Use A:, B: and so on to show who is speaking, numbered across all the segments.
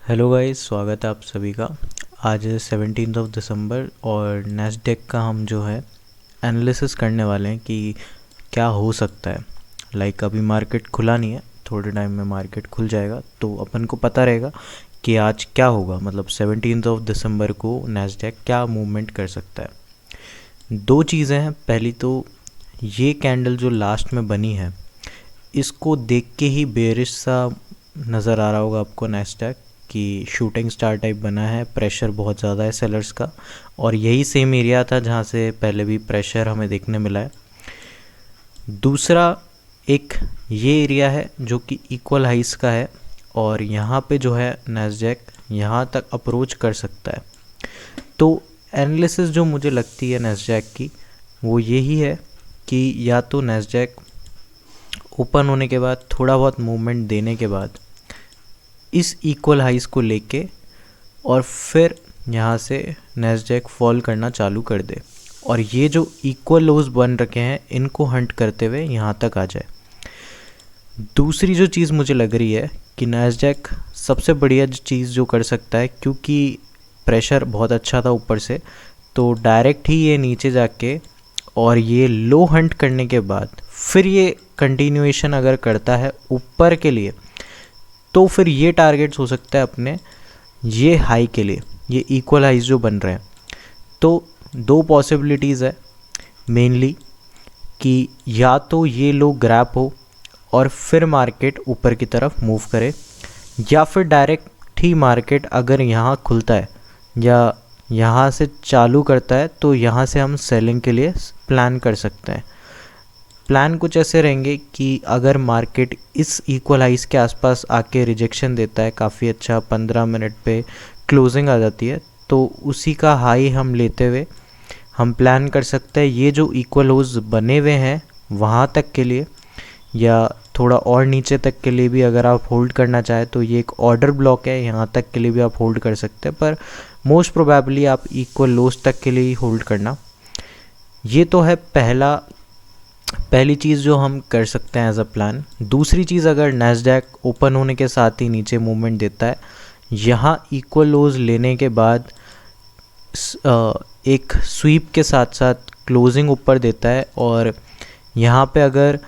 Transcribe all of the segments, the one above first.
A: Hello guys, स्वागत है आप सभी का। आज है 17 दिसंबर और नैस्डैक का हम जो है एनालिसिस करने वाले हैं कि क्या हो सकता है। अभी मार्केट खुला नहीं है, थोड़े टाइम में मार्केट खुल जाएगा तो अपन को पता रहेगा कि आज क्या होगा। 17 दिसंबर को नैस्डैक क्या मूवमेंट कर सकता है। दो चीज़ें हैं। पहली तो ये कैंडल जो लास्ट में बनी है, इसको देख के ही बेरिश सा नज़र आ रहा होगा आपको नैस्डैक कि शूटिंग स्टार टाइप बना है, प्रेशर बहुत ज़्यादा है सेलर्स का। और यही सेम एरिया था जहाँ से पहले भी प्रेशर हमें देखने मिला है। दूसरा एक ये एरिया है जो कि इक्वल हाइस का है और यहाँ पे जो है नैस्डैक यहाँ तक अप्रोच कर सकता है। तो एनालिसिस जो मुझे लगती है नैस्डैक की वो यही है कि या तो नैस्डैक ओपन होने के बाद थोड़ा बहुत मूवमेंट देने के बाद इस इक्वल हाइस को लेके और फिर यहाँ से नैस्डैक फॉल करना चालू कर दे और ये जो इक्वल लोज बन रखे हैं इनको हंट करते हुए यहाँ तक आ जाए। दूसरी जो चीज़ मुझे लग रही है कि नैस्डैक सबसे बढ़िया चीज़ जो कर सकता है, क्योंकि प्रेशर बहुत अच्छा था ऊपर से, तो डायरेक्ट ही ये नीचे जाके और ये लो हंट करने के बाद फिर ये कंटिन्यूएशन अगर करता है ऊपर के लिए तो फिर ये टारगेट्स हो सकता है अपने ये हाई के लिए, ये इक्वल हाइज जो बन रहे हैं। तो दो पॉसिबिलिटीज़ है मेनली कि या तो ये लो ग्रैप हो और फिर मार्केट ऊपर की तरफ मूव करे, या फिर डायरेक्ट ही मार्केट अगर यहाँ खुलता है या यहाँ से चालू करता है तो यहाँ से हम सेलिंग के लिए प्लान कर सकते हैं। प्लान कुछ ऐसे रहेंगे कि अगर मार्केट इस इक्वल हाइस के आसपास आके रिजेक्शन देता है, काफ़ी अच्छा 15 मिनट पे क्लोजिंग आ जाती है, तो उसी का हाई हम लेते हुए हम प्लान कर सकते हैं ये जो इक्वल हाउस बने हुए हैं वहाँ तक के लिए, या थोड़ा और नीचे तक के लिए भी अगर आप होल्ड करना चाहें तो ये एक ऑर्डर ब्लॉक है, यहाँ तक के लिए भी आप होल्ड कर सकते हैं, पर मोस्ट प्रोबेबली आप इक्वल लोस तक के लिए ही होल्ड करना। ये तो है पहली चीज़ जो हम कर सकते हैं एज अ प्लान। दूसरी चीज़, अगर नैस्डैक ओपन होने के साथ ही नीचे मूवमेंट देता है, यहाँ इक्वल लोज लेने के बाद एक स्वीप के साथ साथ क्लोजिंग ऊपर देता है और यहाँ पे अगर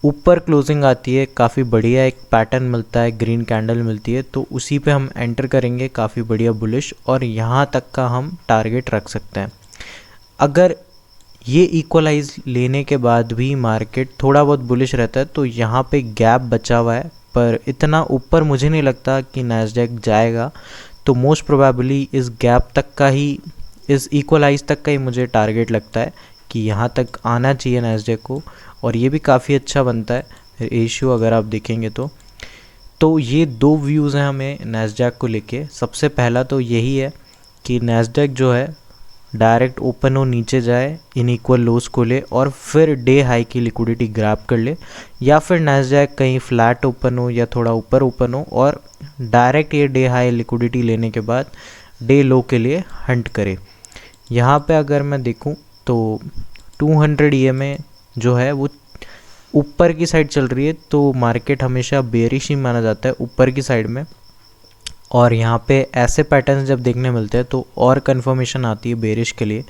A: ऊपर क्लोजिंग आती है, काफ़ी बढ़िया एक पैटर्न मिलता है, ग्रीन कैंडल मिलती है, तो उसी पे हम एंटर करेंगे काफ़ी बढ़िया बुलिश, और यहाँ तक का हम टारगेट रख सकते हैं। अगर ये इक्वलाइज लेने के बाद भी मार्केट थोड़ा बहुत बुलिश रहता है तो यहाँ पे गैप बचा हुआ है, पर इतना ऊपर मुझे नहीं लगता कि नैस्डैक जाएगा। तो मोस्ट प्रोबेबली इस गैप तक का ही, इस इक्वलाइज तक का ही मुझे टारगेट लगता है कि यहाँ तक आना चाहिए नैस्डैक को, और ये भी काफ़ी अच्छा बनता है रेशियो अगर आप देखेंगे तो ये दो व्यूज़ हैं हमें नैस्डैक को लेके। सबसे पहला तो यही है कि नैस्डैक जो है डायरेक्ट ओपन हो, नीचे जाए, इन इक्वल लोस को ले और फिर डे हाई की लिक्विडिटी ग्रैब कर ले, या फिर नैस्डैक कहीं फ्लैट ओपन हो या थोड़ा ऊपर ओपन हो और डायरेक्ट ये डे हाई लिक्विडिटी लेने के बाद डे लो के लिए हंट करे। यहाँ पे अगर मैं देखूँ तो 200 EMA जो है वो ऊपर की साइड चल रही है, तो मार्केट हमेशा बेरिश ही माना जाता है ऊपर की साइड में, और यहाँ पे ऐसे पैटर्न्स जब देखने मिलते हैं तो और कंफर्मेशन आती है बेरिश के लिए।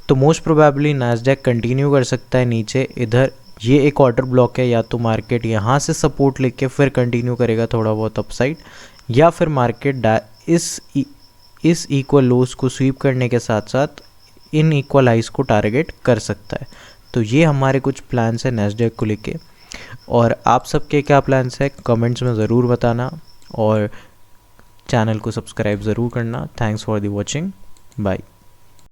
A: तो मोस्ट प्रोबेबली नैस्डैक कंटिन्यू कर सकता है नीचे, इधर ये एक ऑर्डर ब्लॉक है, या तो मार्केट यहाँ से सपोर्ट लेके फिर कंटिन्यू करेगा थोड़ा बहुत अपसाइड, या फिर मार्केट इस इक्वल लोस को स्वीप करने के साथ साथ इन इक्वल हाइस को टारगेट कर सकता है। तो ये हमारे कुछ प्लान्स हैं नैस्डैक को लेके, और आप सबके क्या प्लान्स हैं कमेंट्स में ज़रूर बताना, और चैनल को सब्सक्राइब ज़रूर करना। Thanks for the watching, bye.